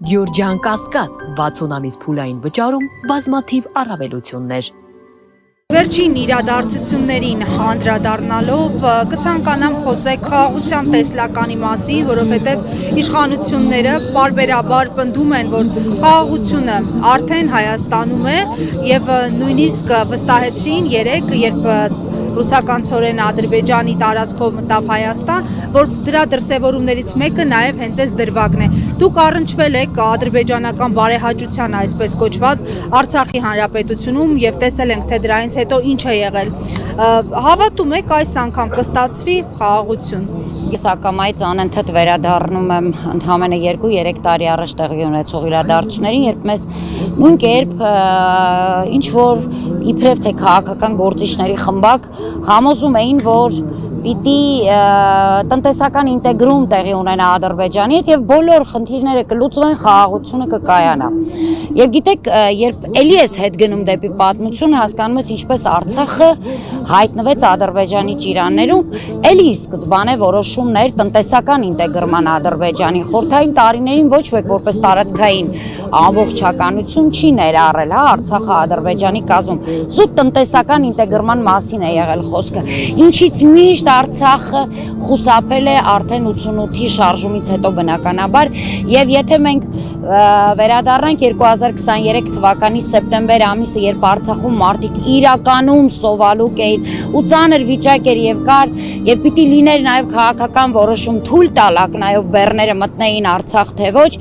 Գյորջյան Կասկադ 60 ամիս փուլային վճարում բազմաթիվ առավելություններ։ Վերջին իրադարձություններին հանդրադառնալով կցանկանամ խոսել խաղաղության տեսլականի մասին, որովհետև իշխանությունները պարբերաբար պնդում են, որ խաղաղությունը արդեն Հայաստանում է եւ նույնիսկ վստահեցրին երեկ, երբ ռուսականցորեն Ադրբեջանի տարածքով մտավ Հայաստան, որ դրա դրսևորումներից մեկը նաև հենց այս դրվագն է։ Դուք առնչվել եք ադրբեջանական բարեհաճության այսպես կոչված Արցախի հանրապետությունում եւ տեսել ենք, թե դրանից հետո ինչ է եղել։ Հավատում եք այս անգամ կստացվի խաղաղություն։ Ես ակամայից անընդհատ վերադառնում եմ ընդամենը 2-3 տարի առաջ տեղի ունեցող իրադարձություններին, երբ մեզ նույն կերպ ինչ որ իբրև թե քաղաքական գործիչների խմբակ համոզում էին, որ պիտի տնտեսական ինտեգրում տեղի ունենա Ադրբեջանի հետ եւ բոլոր խնդիրները կլուծվեն, խաղաղությունը կկայանա։ Եվ գիտեք, երբ էլի ես հետ գնում դեպի պատմություն, հասկանում ես ինչպես Արցախը հայտնվեց Ադրբեջանի ճիրաններում, էլի սկզբանե որոշումներ տնտեսական ինտեգրման Ադրբեջանի խորհրդային տարիներին ոչ ոք որպես տարածքային ամբողջականություն չի ներառել, հա, Արցախը Ադրբեջանի կազմում։ Զուտ տնտեսական ինտեգրման մասին է եղել խոսքը, ինչից միշտ Արցախը խուսափել է արդեն 88-ի շարժումից հետո բնականաբար, եւ եթե մենք վերադառնանք 2023 թվականի սեպտեմբեր ամիսը, երբ Արցախում մարդիկ իրականում սովալուկ էին ու ծանր վիճակ էր եւ կար եւ պիտի լիներ նաեւ քաղաքական որոշում թույլ տալ ակնայով բեռները մտնեին Արցախ թե ոչ,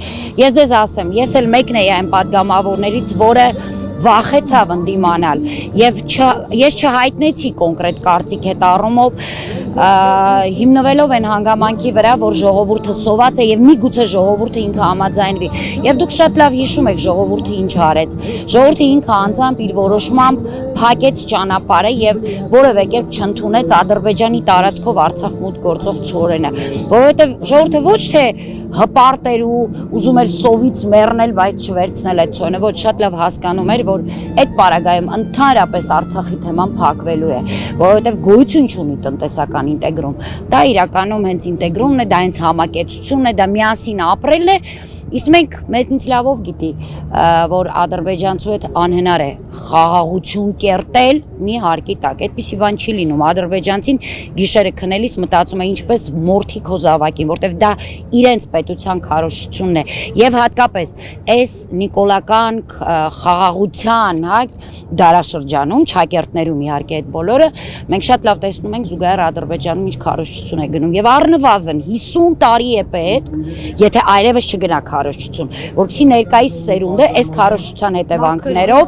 ես ձեզ ասեմ, ես էլ մեկն եի այն падգամավորներից, որը վախեցավ ընդդիմանալ եւ ես չհայտնեցի կոնկրետ կարծիք այդ առումով, հիմնվելով այն հանգամանքի վրա, որ ժողովուրդը սոված է եւ միգուցե ժողովուրդը ինքը համաձայնվի։ Եվ դուք շատ լավ հիշում եք ժողովուրդը ինչ արեց։ Ժողովուրդը ինքը անձամբ իր որոշմամբ փակեց ճանապարհը եւ որևէ կերպ չընդունեց Ադրբեջանի տարածքով Արցախ մուտք գործող ցորենը, որովհետեւ ժողովուրդը ոչ թե հպարտեր ու ուզում էր սովից մեռնել, բայց չվերցնել այդ ցորենը, ոչ շատ լավ հասկանում էր, որ այդ պարագայում ընդհանրապես Արցախի թեման փակվելու է, որովհետեւ գոյություն չունի տնտեսական ինտեգրում։ Դա իրականում հենց ինտեգրումն է, դա հենց համակեցությունն է, դա միասին ապրելն է։ Իսկ մենք մեզնից լավով գիտի, որ ադրբեջանցու հետ անհնար է խաղաղություն կերտել մի հարկի տակ, այդպիսի բան չի լինում, ադրբեջանցին գիշերը քնելիս մտածում է ինչպես մորթի քո զավակին, որտեվ դա իրենց պետության քարոզությունն է եւ հատկապես այս նիկոլական խաղաղության, հա, դարաշրջանում Չակերտներում իհարկե այդ բոլորը մենք շատ լավ տեսնում ենք զուգահեռ Ադրբեջանում ինչ քարոզություն է գնում եւ առնվազն 50 տարի է պետք, եթե այլևս չգնա քարոզություն, որովհետեւ ներկայիս սերունդը այս քարոզության հետևանքներով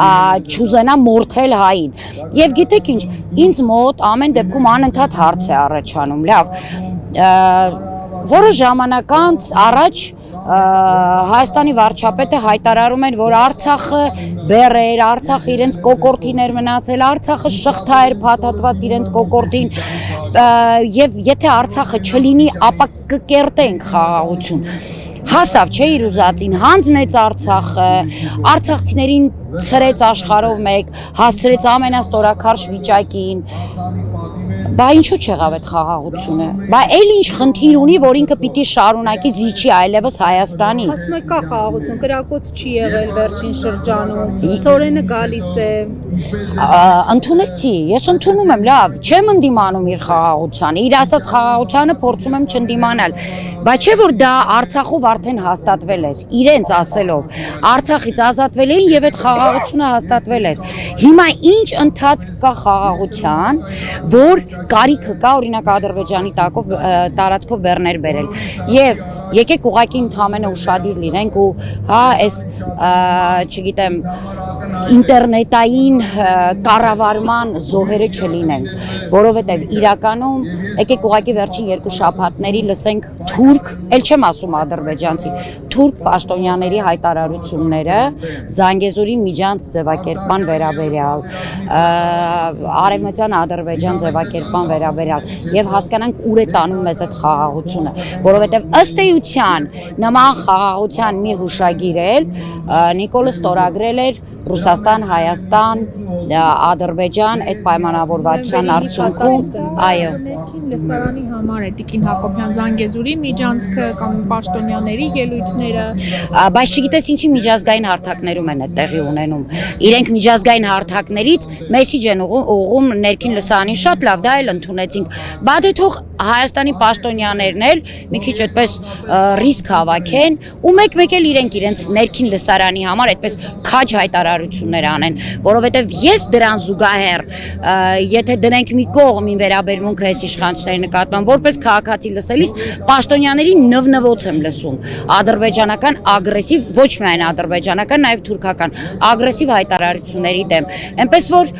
չուզենա մորթել հային։ Եվ գիտեք ինչ, ինձ մոտ ամեն դեպքում անընդհատ հարց է առաջանում, լավ, որոշ ժամանակ անց առաջ Հայաստանի վարչապետը հայտարարում էր, որ Արցախը բեռ էր, Արցախը իրենց կոկորտին էր մնացել, Արցախը շղթա էր փաթաթված իրենց կոկորտին, եւ եթե Արցախը չլինի, ապա կկերտենք խաղաղություն։ Հասավ չէ իր ուզածին, հանձնեց Արցախը, արցախցիներին ցրեց աշխարհով մեկ, հասցրեց ամենաստորաքարշ վիճակին։ Բա ինչու չեղավ այդ խաղաղությունը։ Բա էլ ինչ խնդիր ունի, որ ինքը պիտի շարունակի զիջի այլևս Հայաստանից։ Ասում եք կա խաղաղություն, կրակոց չի եղել վերջին շրջանում, ցորենը գալիս է։ Ընդունեցի, ես ընդունում եմ, լավ, չեմ ընդդիմանում իր խաղաղությանը, իր ասած խաղաղությանը փորձում եմ չընդդիմանալ, բայց չէ որ դա Արցախով արդեն հաստատվել էր, իրենց ասելով, Արցախից ազատվել էին եւ այդ խաղաղությունը հաստատվել էր։ Հիմա ինչ ընթացք կա խաղաղության, որ կարիքը կա օրինակ Ադրբեջանի տարածքով բեռներ բերել եւ եկեք ուղղակի ընդհանրապես ուշադիր լինենք ու հա այս չգիտեմ ինտերնետային կառավարման զոհերը չլինենք, որովհետև իրականում եկեք ուղղակի վերջին 2 շաբաթների լսենք թուրք, ել չեմ ասում ադրբեջանցի, թուրք պաշտոնյաների հայտարարությունները Զանգեզուրի միջանցք ձևակերպման վերաբերյալ, արևմտյան Ադրբեջան ձևակերպման վերաբերյալ եւ հասկանանք ուր է տանում մեզ այդ խաղաղությունը, որովհետև ըստ էության նման խաղաղության մի հուշագիր էլ Նիկոլը ստորագրել էր Ռուսաստան, Հայաստան, Ադրբեջան այդ պայմանավորվածության արդյունքում, այո։ Ներքին լսարանի համար է Տիկին Հակոբյան Զանգեզուրի միջանցքը կամ պաշտոնյաների ելույթները։ Բայց չգիտես ինչի միջազգային հարթակներում են այդ տեղի ունենում։ Իրենք միջազգային հարթակներից մեսիջ են ուղղում ներքին լսարանին, շատ լավ, դա էլ ընդունեցինք։ Բայց դե թող Հայաստանի պաշտոնյաներն էլ մի քիչ այդպես ռիսկ հավաքեն ու մեկ-մեկ էլ իրենց ներքին լսարանի համար այդպես քաջ հայտարարություններ անեն, որովհետև ես դրան զուգահեռ, եթե դնենք մի կողմ ին վերաբերմունքը այս իշխանությունների նկատմամբ, որպես քաղաքացի լսելիս պաշտոնյաների նվնվոց եմ լսում, ադրբեջանական ագրեսիվ, ոչ միայն ադրբեջանական, նաև թուրքական ագրեսիվ հայտարարությունների դեմ, այնպես որ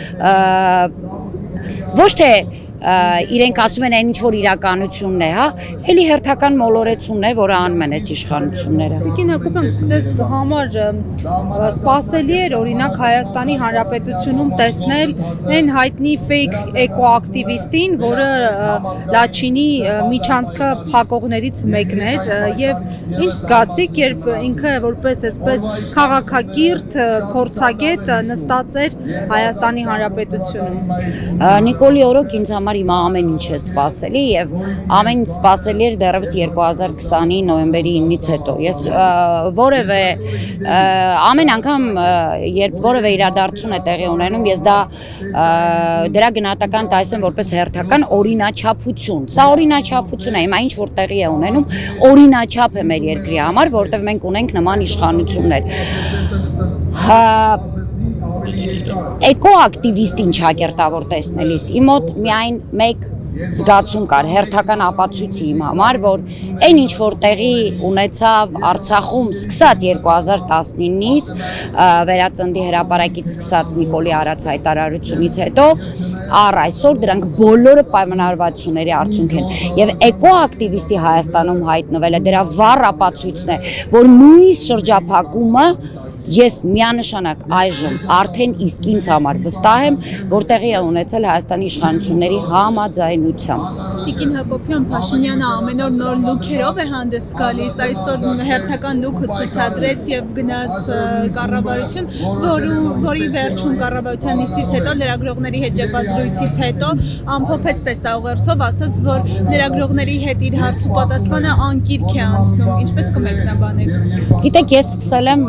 ոչ թե իրենք ասում են այն ինչ որ իրականությունն է, հա, էլի հերթական մոլորեցումն է, որը անում են այս իշխանությունները։ Տիկին Հակոբյան, ձեզ համար սպասելի էր օրինակ Հայաստանի Հանրապետությունում տեսնել այն հայտնի fake էկոակտիվիստին, որը Լաչինի միջանցքը փակողներից մեկն էր, եւ ինչ զգացիք, երբ ինքը որպես այսպես քաղաքակիրթ փորձագետ նստած էր Հայաստանի Հանրապետությունում։ Նիկոլի օրոք ինձ համար հիմա ամեն ինչ է սպասելի եւ ամեն ինչ սպասելի էր դեռևս 2020-ի նոյեմբերի 9-ից հետո։ Ես որևէ ամեն անգամ երբ որևէ իրադարձություն է տեղի ունենում, ես դրա գնահատական տալիս որպես հերթական օրինաչափություն։ Սա օրինաչափություն է, հիմա ինչ որ տեղի է ունենում, օրինաչափ է մեր երկրի համար, որովհետեւ մենք ունենք նման իշխանություններ։ Էկոակտիվիստին ճակերտավոր տեսնելիս իմ մոտ միայն մեկ զգացում կար, հերթական ապացույցի իմ համար, որ այն ինչ որ տեղի ունեցավ Արցախում սկսած 2019-ից վերածնդի հրապարակից սկսած Նիկոլի արած հայտարարությունից հետո առ այսօր դրանք բոլորը պայմանավորվածությունների արդյունք են եւ էկոակտիվիստի Հայաստանում հայտնվելը դրա վառ ապացույցն է, որ նույն շրջափակումը ես միանշանակ այժմ արդեն իսկ ինձ համար վստահ եմ, որ տեղի է ունեցել Հայաստանի իշխանությունների համաձայնությամբ։ Տիկին Հակոբյան, Փաշինյանը ամեն օր նոր լուքերով է հանդես գալիս, այսօր հերթական լուքը ցուցադրեց եւ գնաց կառավարություն, որի վերջում կառավարության նիստից հետո լրագրողների հետ ճեպազրույցից հետո ամփոփեց տեսաուղերձով, ասաց, որ լրագրողների հետ իր հարց ու պատասխանը անկիրք է անցնում, ինչպես կմեկնաբանեք։ Գիտեք, ես սկսել եմ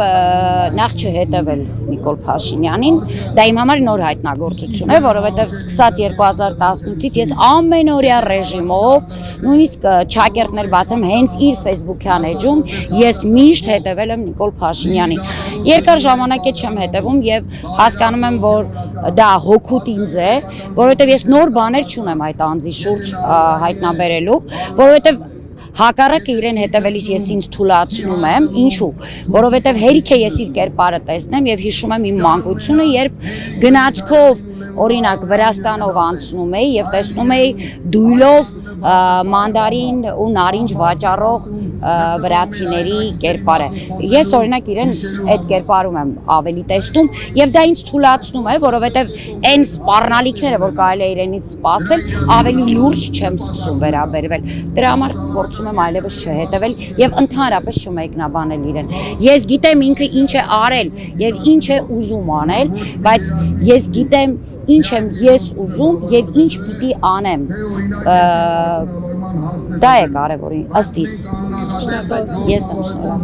նախ չհետևել Նիկոլ Փաշինյանին, դա իմ համար նոր հայտնագործություն է, որովհետև սկսած 2018-ից ես ամենօրյա ռեժիմով, նույնիսկ ճակերտներ բացեմ հենց իր Facebook-յան էջում, ես միշտ հետևել եմ Նիկոլ Փաշինյանին։ Երկար ժամանակ է չեմ հետևում եւ հասկանում եմ, որ դա հոգուտ ինձ է, որովհետև ես նոր բաներ չունեմ այդ անձի շուրջ հայտնաբերելու, որովհետև հակառակը իրեն հետևելիս ես ինձ թուլացնում եմ, ինչու, որովհետև հերիք է ես իր կերպարը տեսնեմ եւ հիշում եմ իմ մանկությունը, երբ գնացքով օրինակ Վրաստանով անցնում էի եւ տեսնում էի դույլով մանդարին ու նարինջ վաճառող վրացիների կերպարը։ Ես օրինակ իրեն այդ կերպարում եմ ավելի տեսնում եւ դա ինձ թուլացնում է, որովհետեւ այն սպառնալիքները, որ կարելի է իրենից սպասել, ավելի լուրջ չեմ սկսում վերաբերվել։ Դրա համար փորձում եմ այլևս չհետևել եւ ընդհանրապես չմեկնաբանել իրեն։ Ես գիտեմ ինքը ինչ է արել եւ ինչ է ուզում անել, բայց ես գիտեմ ինչ եմ ես ուզում եւ ինչ պիտի անեմ։ Դա է կարևորը ըստ իս։ Ես եմ շնորհակալ։